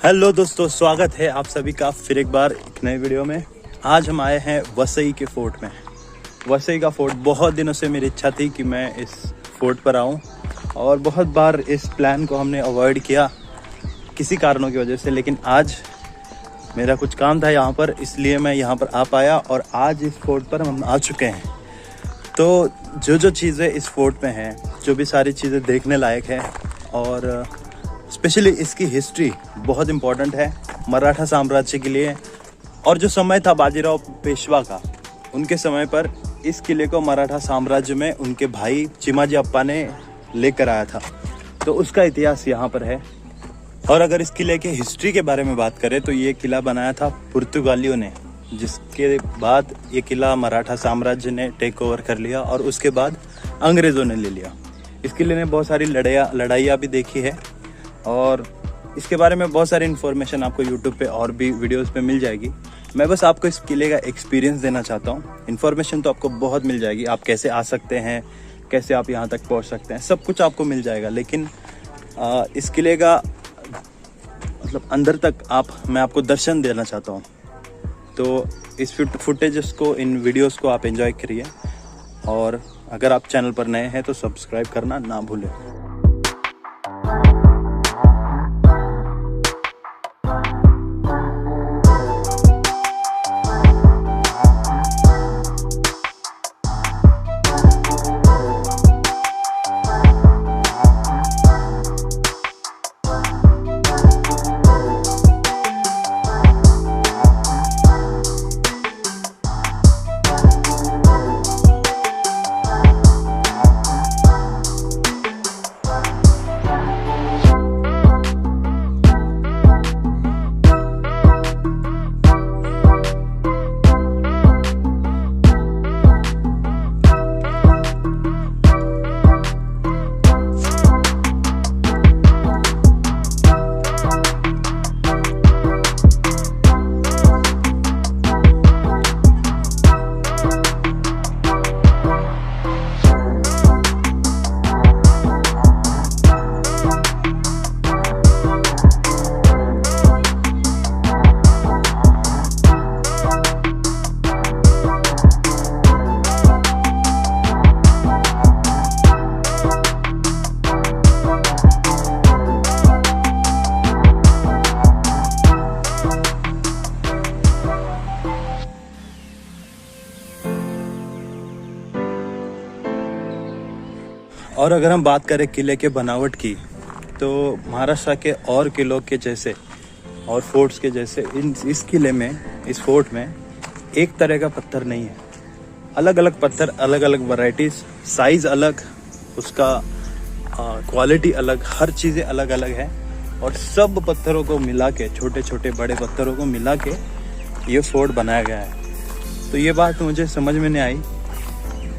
Hello दोस्तों, स्वागत है आप सभी का फिर एक बार एक नए वीडियो में। आज हम आए हैं वसई के फोर्ट में। वसई का फोर्ट, बहुत दिनों से मेरी इच्छा थी कि मैं इस फोर्ट पर आऊं और बहुत बार इस प्लान को हमने अवॉइड किया किसी कारणों की वजह से, लेकिन आज मेरा कुछ काम था यहाँ पर, इसलिए मैं यहाँ पर आ पाया और आज इस फोर्ट पर हम आ चुके हैं। तो जो चीज़ें इस फोर्ट में हैं, जो भी सारी चीज़ें देखने लायक है और स्पेशली इसकी हिस्ट्री बहुत इम्पॉर्टेंट है मराठा साम्राज्य के लिए। और जो समय था बाजीराव पेशवा का, उनके समय पर इस किले को मराठा साम्राज्य में उनके भाई चिमाजी अप्पा ने लेकर आया था, तो उसका इतिहास यहाँ पर है। और अगर इस किले के हिस्ट्री के बारे में बात करें तो ये किला बनाया था पुर्तगालियों ने, जिसके बाद ये किला मराठा साम्राज्य ने टेक ओवर कर लिया और उसके बाद अंग्रेज़ों ने ले लिया। इस किले ने बहुत सारी लड़ाइयाँ भी देखी है और इसके बारे में बहुत सारी इन्फॉर्मेशन आपको यूट्यूब पे और भी वीडियोस पे मिल जाएगी। मैं बस आपको इस किले का एक्सपीरियंस देना चाहता हूँ। इन्फॉर्मेशन तो आपको बहुत मिल जाएगी, आप कैसे आ सकते हैं, कैसे आप यहाँ तक पहुँच सकते हैं, सब कुछ आपको मिल जाएगा। लेकिन इस किले का मतलब अंदर तक मैं आपको दर्शन देना चाहता हूँ। तो इस फुटेजेस को, इन वीडियोस को आप एंजॉय करिए और अगर आप चैनल पर नए हैं तो सब्सक्राइब करना ना भूलें। और अगर हम बात करें किले के बनावट की, तो महाराष्ट्र के और किलों के जैसे और फोर्ट्स के जैसे इस किले में, इस फोर्ट में एक तरह का पत्थर नहीं है। अलग अलग पत्थर, अलग अलग वैरायटीज, साइज अलग, उसका क्वालिटी अलग, हर चीज़ें अलग अलग है। और सब पत्थरों को मिला के, छोटे छोटे बड़े पत्थरों को मिला के ये फोर्ट बनाया गया है। तो ये बात मुझे समझ में नहीं आई।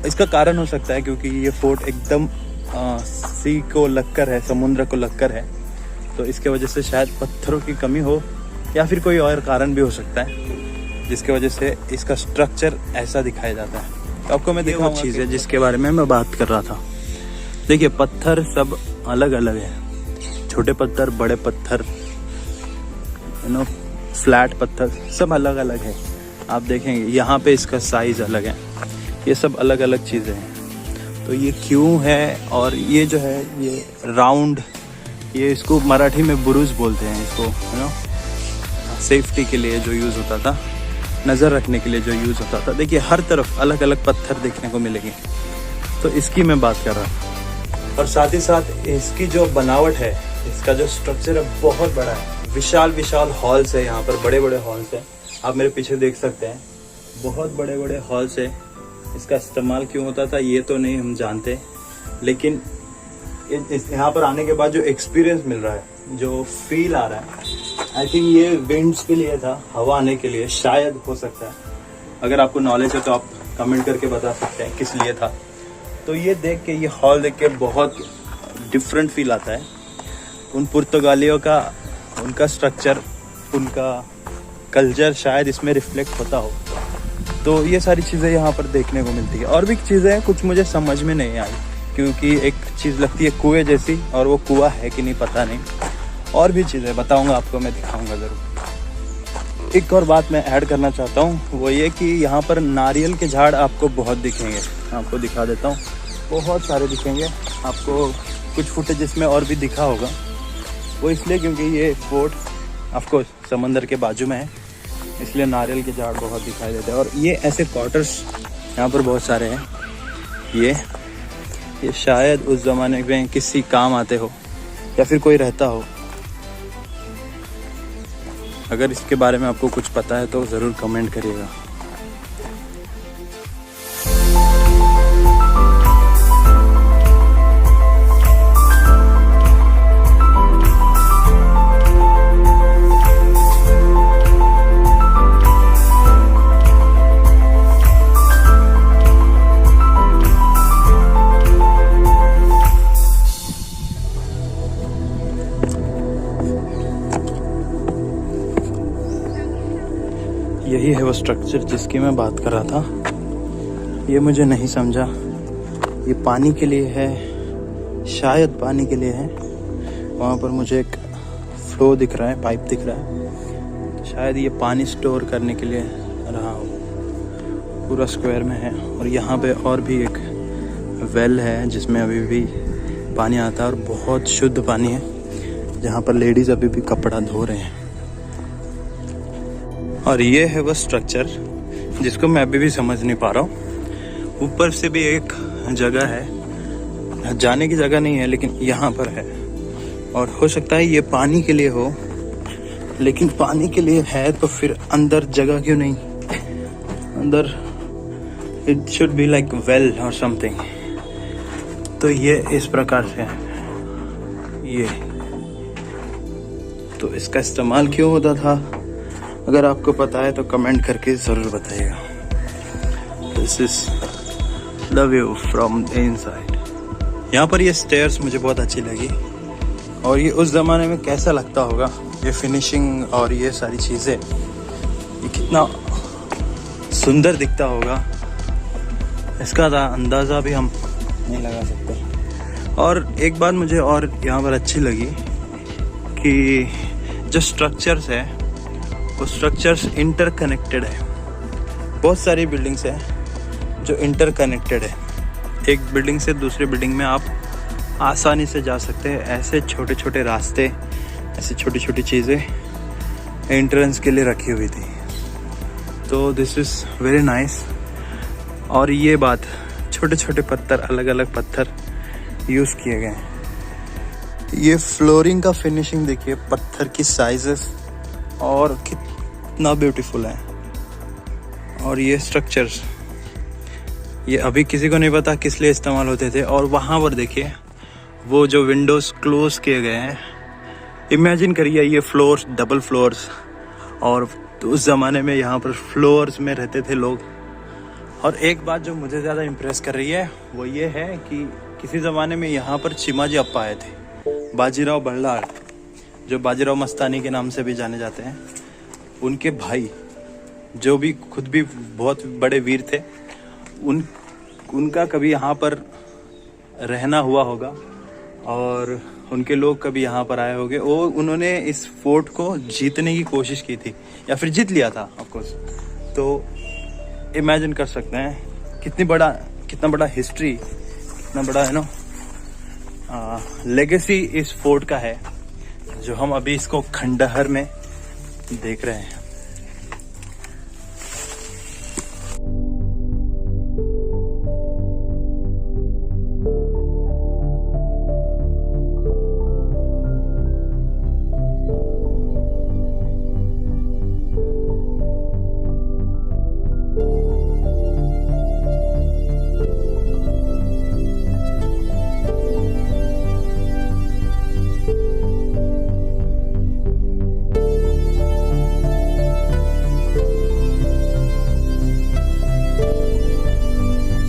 इसका कारण हो सकता है क्योंकि ये फोर्ट एकदम सी को लगकर है, समुद्र को लगकर है, तो इसके वजह से शायद पत्थरों की कमी हो या फिर कोई और कारण भी हो सकता है जिसके वजह से इसका स्ट्रक्चर ऐसा दिखाया जाता है। तो आपको मैं दिखाऊँ चीज़ है जिसके बारे में मैं बात कर रहा था। देखिए, पत्थर सब अलग अलग है, छोटे पत्थर, बड़े पत्थर, फ्लैट पत्थर, सब अलग अलग है। आप देखेंगे यहाँ पे इसका साइज अलग है, ये सब अलग अलग चीज़ें हैं। तो ये क्यों है, और ये जो है ये राउंड, ये इसको मराठी में बुरुज बोलते हैं इसको, सेफ्टी के लिए जो यूज़ होता था, नज़र रखने के लिए जो यूज़ होता था। देखिए हर तरफ अलग अलग पत्थर देखने को मिलेंगे, तो इसकी मैं बात कर रहा हूँ। और साथ ही साथ इसकी जो बनावट है, इसका जो स्ट्रक्चर है बहुत बड़ा है। विशाल विशाल हॉल्स है यहाँ पर, बड़े बड़े हॉल्स हैं। आप मेरे पीछे देख सकते हैं, बहुत बड़े बड़े हॉल्स है। इसका इस्तेमाल क्यों होता था ये तो नहीं हम जानते, लेकिन यहाँ पर आने के बाद जो एक्सपीरियंस मिल रहा है, जो फील आ रहा है, आई थिंक ये विंड्स के लिए था, हवा आने के लिए शायद, हो सकता है। अगर आपको नॉलेज है तो आप कमेंट करके बता सकते हैं किस लिए था। तो ये देख के, ये हॉल देख के बहुत डिफरेंट फील आता है। उन पुर्तगालियों का, उनका स्ट्रक्चर, उनका कल्चर शायद इसमें रिफ्लेक्ट होता हो। तो ये सारी चीज़ें यहाँ पर देखने को मिलती है। और भी चीज़ें कुछ मुझे समझ में नहीं आई, क्योंकि एक चीज़ लगती है कुएं जैसी, और वो कुआं है कि नहीं पता नहीं। और भी चीज़ें बताऊंगा आपको, मैं दिखाऊंगा ज़रूर। एक और बात मैं ऐड करना चाहता हूँ, वो ये कि यहाँ पर नारियल के झाड़ आपको बहुत दिखेंगे। आपको दिखा देता हूँ, बहुत सारे दिखेंगे आपको। कुछ फुटेज में और भी दिखा होगा, वो इसलिए क्योंकि ये फोर्ट आपको समंदर के बाजू में है, इसलिए नारियल के झाड़ बहुत दिखाई देते हैं। और ये ऐसे क्वार्टर्स यहाँ पर बहुत सारे हैं। ये शायद उस ज़माने में किसी काम आते हो या फिर कोई रहता हो। अगर इसके बारे में आपको कुछ पता है तो ज़रूर कमेंट करिएगा। यही है वो स्ट्रक्चर जिसकी मैं बात कर रहा था। ये मुझे नहीं समझा, ये पानी के लिए है, शायद पानी के लिए है। वहाँ पर मुझे एक फ्लो दिख रहा है, पाइप दिख रहा है, शायद ये पानी स्टोर करने के लिए रहा हो। पूरा स्क्वायर में है। और यहाँ पे और भी एक वेल है जिसमें अभी भी पानी आता है और बहुत शुद्ध पानी है, जहाँ पर लेडीज़ अभी भी कपड़ा धो रहे हैं। और ये है वो स्ट्रक्चर जिसको मैं अभी भी समझ नहीं पा रहा हूँ। ऊपर से भी एक जगह है, जाने की जगह नहीं है लेकिन यहाँ पर है। और हो सकता है ये पानी के लिए हो, लेकिन पानी के लिए है तो फिर अंदर जगह क्यों नहीं? अंदर it should be like well और समथिंग। तो ये इस प्रकार से है। ये तो इसका इस्तेमाल क्यों होता था? अगर आपको पता है तो कमेंट करके ज़रूर बताइएगा। This is the view from the inside. यहाँ पर ये स्टेयर्स मुझे बहुत अच्छी लगी। और ये उस ज़माने में कैसा लगता होगा, ये फिनिशिंग और ये सारी चीज़ें, ये कितना सुंदर दिखता होगा, इसका अंदाज़ा भी हम नहीं लगा सकते। और एक बात मुझे और यहाँ पर अच्छी लगी कि जो स्ट्रक्चर्स है वो स्ट्रक्चर्स इंटरकनेक्टेड है। बहुत सारी बिल्डिंग्स हैं जो इंटरकनेक्टेड है। एक बिल्डिंग से दूसरी बिल्डिंग में आप आसानी से जा सकते हैं। ऐसे छोटे छोटे रास्ते, ऐसी छोटी छोटी चीज़ें एंट्रेंस के लिए रखी हुई थी। तो दिस इज़ वेरी नाइस। और ये बात, छोटे छोटे पत्थर, अलग अलग पत्थर यूज़ किए गए हैं। ये फ्लोरिंग का फिनिशिंग देखिए, पत्थर की साइजेस, और कितना ब्यूटीफुल है। और ये स्ट्रक्चर्स, ये अभी किसी को नहीं पता किस लिए इस्तेमाल होते थे। और वहाँ पर देखिए वो जो विंडोज़ क्लोज किए गए हैं। इमेजिन करिए ये फ्लोर्स, डबल फ्लोर्स, और तो उस ज़माने में यहाँ पर फ्लोर्स में रहते थे लोग। और एक बात जो मुझे ज़्यादा इम्प्रेस कर रही है वो ये है कि किसी ज़माने में यहाँ पर चिमाजी अप्पा आए थे, बाजीराव बल्लाळ, जो बाजीराव मस्तानी के नाम से भी जाने जाते हैं। उनके भाई जो भी खुद भी बहुत बड़े वीर थे, उनका कभी यहाँ पर रहना हुआ होगा और उनके लोग कभी यहाँ पर आए होंगे। वो उन्होंने इस फोर्ट को जीतने की कोशिश की थी या फिर जीत लिया था ऑफ कोर्स। तो इमेजिन कर सकते हैं कितना बड़ा हिस्ट्री, कितना बड़ा है ना लेगेसी इस फोर्ट का है, जो हम अभी इसको खंडहर में देख रहे हैं।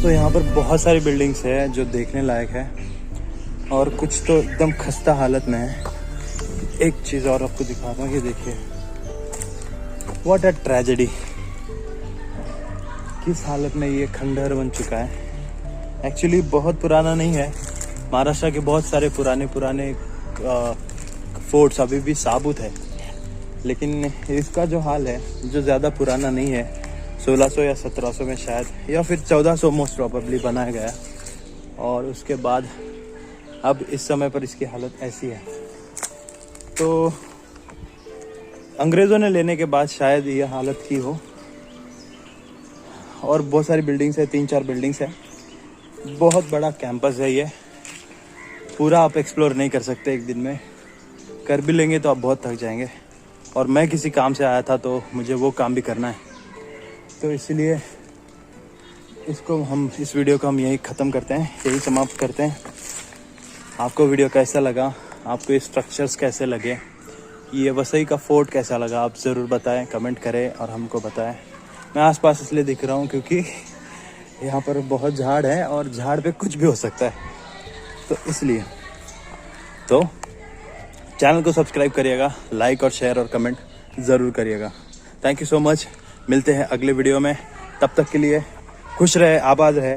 तो यहाँ पर बहुत सारी बिल्डिंग्स है जो देखने लायक है, और कुछ तो एकदम खस्ता हालत में है। एक चीज़ और आपको दिखाता हूँ, ये देखिए, व्हाट अ ट्रेजेडी, किस हालत में ये खंडहर बन चुका है। एक्चुअली बहुत पुराना नहीं है, महाराष्ट्र के बहुत सारे पुराने फोर्ट्स अभी भी साबुत है, लेकिन इसका जो हाल है जो ज़्यादा पुराना नहीं है, 1600 या 1700 में शायद, या फिर 1400 मोस्ट प्रॉबेबली बनाया गया, और उसके बाद अब इस समय पर इसकी हालत ऐसी है। तो अंग्रेज़ों ने लेने के बाद शायद ये हालत की हो। और बहुत सारी बिल्डिंग्स है, 3-4 बिल्डिंग्स है, बहुत बड़ा कैंपस है ये, पूरा आप एक्सप्लोर नहीं कर सकते एक दिन में, कर भी लेंगे तो आप बहुत थक जाएंगे, और मैं किसी काम से आया था तो मुझे वो काम भी करना है, तो इसलिए इस वीडियो को हम यही ख़त्म करते हैं, यही समाप्त करते हैं। आपको वीडियो कैसा लगा, आपको ये स्ट्रक्चर्स कैसे लगे, ये वसई का फोर्ट कैसा लगा, आप ज़रूर बताएं, कमेंट करें और हमको बताएं। मैं आसपास इसलिए दिख रहा हूँ क्योंकि यहाँ पर बहुत झाड़ है और झाड़ पे कुछ भी हो सकता है, तो इसलिए। तो चैनल को सब्सक्राइब करिएगा, लाइक और शेयर और कमेंट ज़रूर करिएगा। थैंक यू सो मच, मिलते हैं अगले वीडियो में, तब तक के लिए खुश रहे, आबाद रहे।